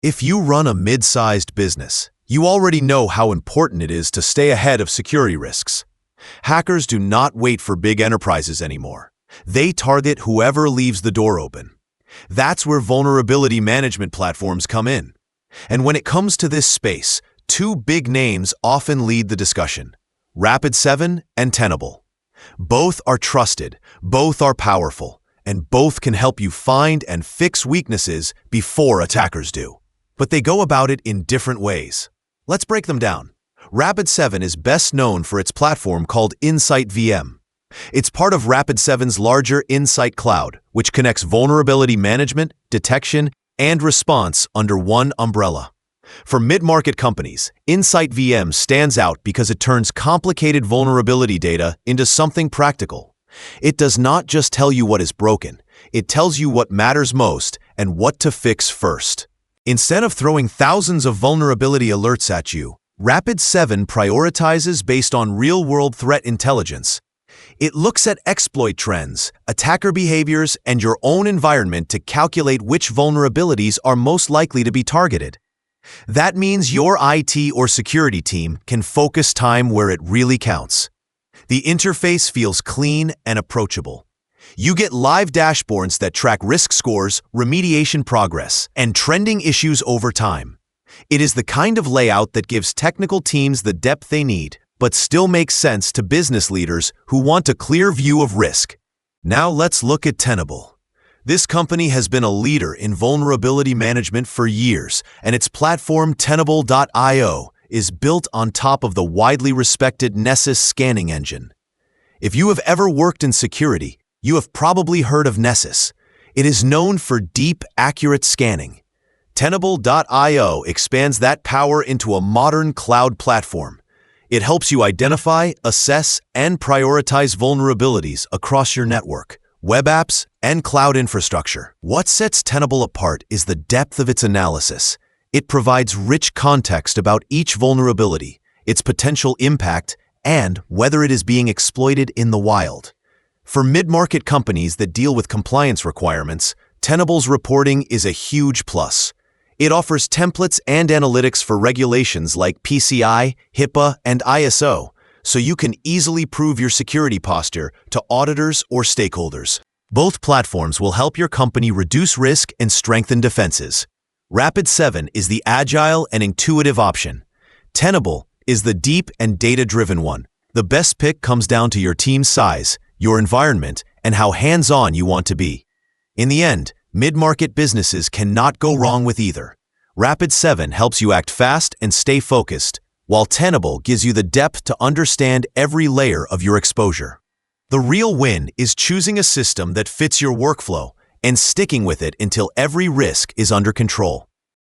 If you run a mid-sized business, you already know how important it is to stay ahead of security risks. Hackers do not wait for big enterprises anymore. They target whoever leaves the door open. That's where vulnerability management platforms come in. And when it comes to this space, two big names often lead the discussion: Rapid7 and Tenable. Both are trusted, both are powerful, and both can help you find and fix weaknesses before attackers do. But they go about it in different ways. Let's break them down. Rapid7 is best known for its platform called Insight VM. It's part of Rapid7's larger Insight Cloud, which connects vulnerability management, detection, and response under one umbrella. For mid-market companies, Insight VM stands out because it turns complicated vulnerability data into something practical. It does not just tell you what is broken, it tells you what matters most and what to fix first. Instead of throwing thousands of vulnerability alerts at you, Rapid7 prioritizes based on real-world threat intelligence. It looks at exploit trends, attacker behaviors, and your own environment to calculate which vulnerabilities are most likely to be targeted. That means your IT or security team can focus time where it really counts. The interface feels clean and approachable. You get live dashboards that track risk scores, remediation progress, and trending issues over time. It is the kind of layout that gives technical teams the depth they need, but still makes sense to business leaders who want a clear view of risk. Now let's look at Tenable. This company has been a leader in vulnerability management for years, and its platform Tenable.io is built on top of the widely respected Nessus scanning engine. If you have ever worked in security, you have probably heard of Nessus. It is known for deep, accurate scanning. Tenable.io expands that power into a modern cloud platform. It helps you identify, assess, and prioritize vulnerabilities across your network, web apps, and cloud infrastructure. What sets Tenable apart is the depth of its analysis. It provides rich context about each vulnerability, its potential impact, and whether it is being exploited in the wild. For mid-market companies that deal with compliance requirements, Tenable's reporting is a huge plus. It offers templates and analytics for regulations like PCI, HIPAA, and ISO, so you can easily prove your security posture to auditors or stakeholders. Both platforms will help your company reduce risk and strengthen defenses. Rapid7 is the agile and intuitive option. Tenable is the deep and data-driven one. The best pick comes down to your team's size, your environment, and how hands-on you want to be. In the end, mid-market businesses cannot go wrong with either. Rapid7 helps you act fast and stay focused, while Tenable gives you the depth to understand every layer of your exposure. The real win is choosing a system that fits your workflow and sticking with it until every risk is under control.